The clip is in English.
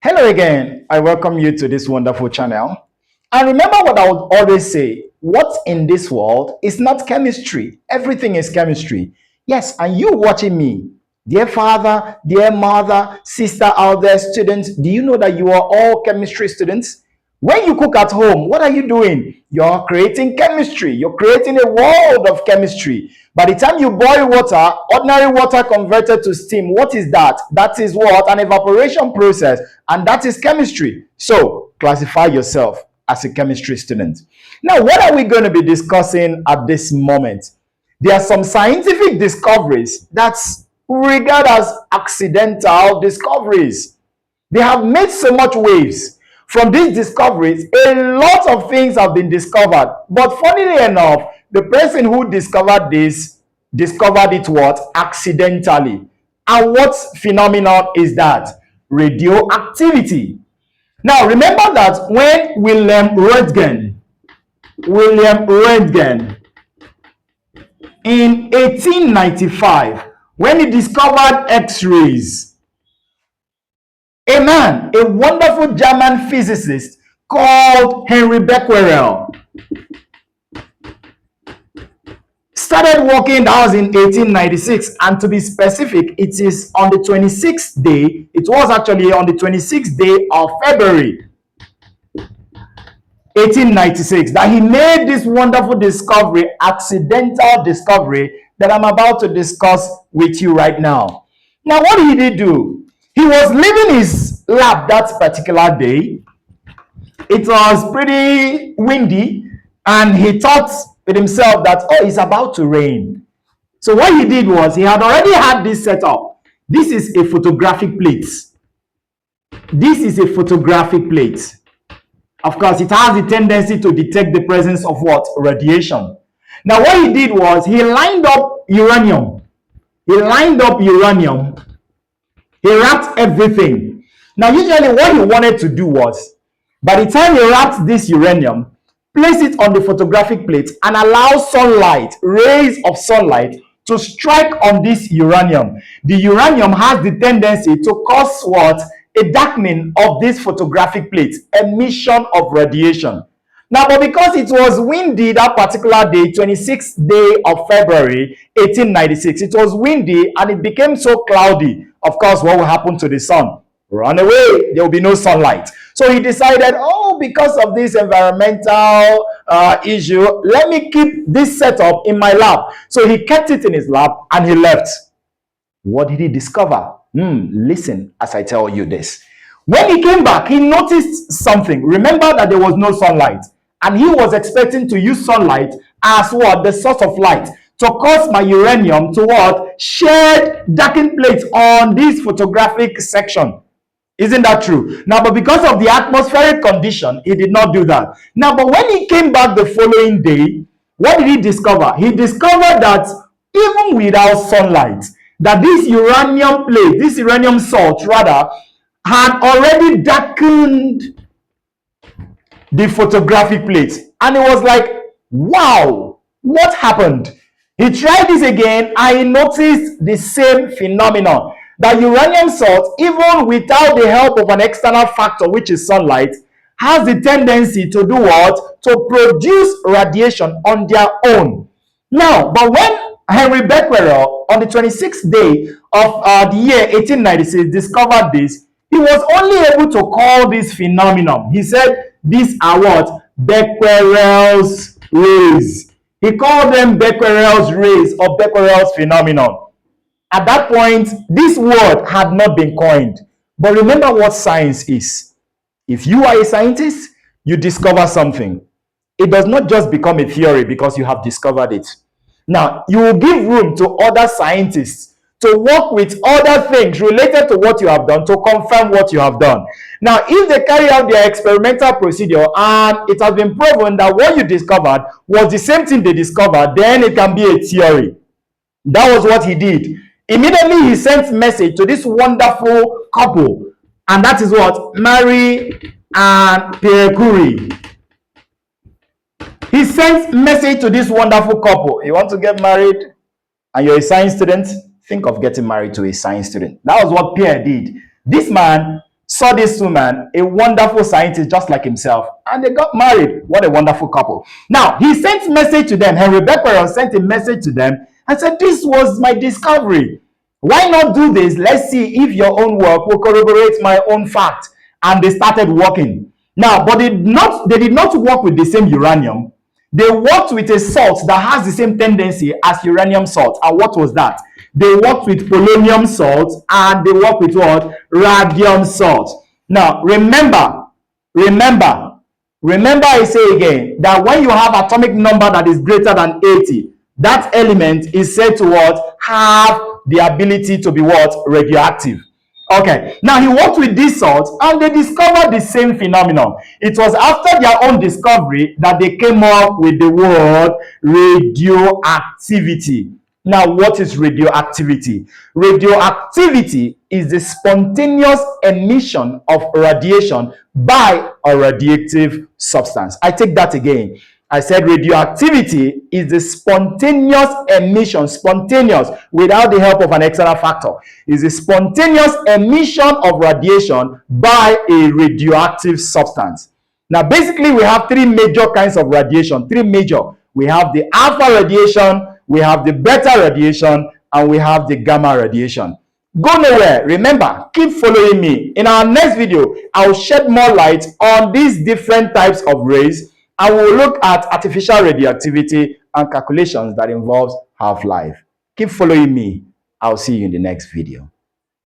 Hello again. I welcome you to this wonderful channel. And remember what I would always say, what's in this world is not chemistry. Everything is chemistry. Yes, and you watching me, dear father, dear mother, sister out there, students, do you know that you are all chemistry students? When you cook at home, what are you doing? You're creating chemistry. You're creating a world of chemistry. By the time you boil water, ordinary water converted to steam, what is that? That is what? An evaporation process. And that is chemistry. So, classify yourself as a chemistry student. Now, what are we going to be discussing at this moment? There are some scientific discoveries that's regarded as accidental discoveries. They have made so much waves. From these discoveries, a lot of things have been discovered. But funnily enough, the person who discovered this discovered it what? Accidentally. And what phenomenon is that? Radioactivity. Now, remember that when William Röntgen in 1895, when he discovered X-rays, a wonderful German physicist called Henry Becquerel started working. That was in 1896, and to be specific, it is on the 26th day. It was actually on the 26th day of February 1896 that he made this wonderful discovery, accidental discovery, that I'm about to discuss with you right now. Now, what did he do? He was leaving his lab that particular day. It was pretty windy, and he thought with himself that, oh, it's about to rain. So what he did was, he had already had this set up. This is a photographic plate. This is a photographic plate. Of course, it has the tendency to detect the presence of what? Radiation. Now, what he did was, he lined up uranium. He wrapped everything. Now, usually what he wanted to do was, by the time he wrapped this uranium, place it on the photographic plate and allow sunlight, rays of sunlight, to strike on this uranium. The uranium has the tendency to cause what? A darkening of this photographic plate, emission of radiation. Now, but because it was windy that particular day, 26th day of February 1896, it was windy and it became so cloudy. Of course, what will happen to the sun? Run away. There will be no sunlight. So he decided, oh, because of this environmental issue, let me keep this setup in my lab. So he kept it in his lab and he left. What did he discover? Listen as I tell you this. When he came back, he noticed something. Remember that there was no sunlight. And he was expecting to use sunlight as what? The source of light. To cause my uranium to what? Shed darkened plates on this photographic section. Isn't that true? Now, but because of the atmospheric condition, he did not do that. Now, but when he came back the following day, what did he discover? He discovered that even without sunlight, that this uranium plate, this uranium salt rather, had already darkened the photographic plate. And it was like, wow, what happened? He tried this again and he noticed the same phenomenon. That uranium salt, even without the help of an external factor, which is sunlight, has the tendency to do what? To produce radiation on their own. Now, but when Henry Becquerel, on the 26th day of the year 1896, discovered this, he was only able to call this phenomenon. He said, these are what? Becquerel's rays. He called them Becquerel's rays or Becquerel's phenomenon. At that point, this word had not been coined. But remember what science is. If you are a scientist, you discover something. It does not just become a theory because you have discovered it. Now, you will give room to other scientists to work with other things related to what you have done to confirm what you have done. Now, if they carry out their experimental procedure and it has been proven that what you discovered was the same thing they discovered, then it can be a theory. That was what he did. Immediately, he sent message to this wonderful couple, and that is what? Marie and Pierre Curie. He sent message to this wonderful couple. You want to get married and you're a science student? Think of getting married to a science student. That was what Pierre did. This man saw this woman, a wonderful scientist just like himself, and they got married. What a wonderful couple. Now, he sent a message to them. Henry Becquerel sent a message to them and said, this was my discovery. Why not do this? Let's see if your own work will corroborate my own fact. And they started working. Now, but they did not work with the same uranium. They worked with a salt that has the same tendency as uranium salt. And what was that? They worked with polonium salt and they worked with what? Radium salt. Now, remember, I say again, that when you have atomic number that is greater than 80, that element is said to what? Have the ability to be what? Radioactive. Okay, now he worked with these salts and they discovered the same phenomenon. It was after their own discovery that they came up with the word radioactivity. Now, what is radioactivity? Radioactivity is the spontaneous emission of radiation by a radioactive substance. I take that again. I said radioactivity is the spontaneous emission, spontaneous, without the help of an external factor, is the spontaneous emission of radiation by a radioactive substance. Now, basically, we have three major kinds of radiation, three major. We have the alpha radiation, we have the beta radiation, and we have the gamma radiation. Go nowhere. Remember, keep following me. In our next video, I'll shed more light on these different types of rays, and we'll look at artificial radioactivity and calculations that involves half-life. Keep following me. I'll see you in the next video.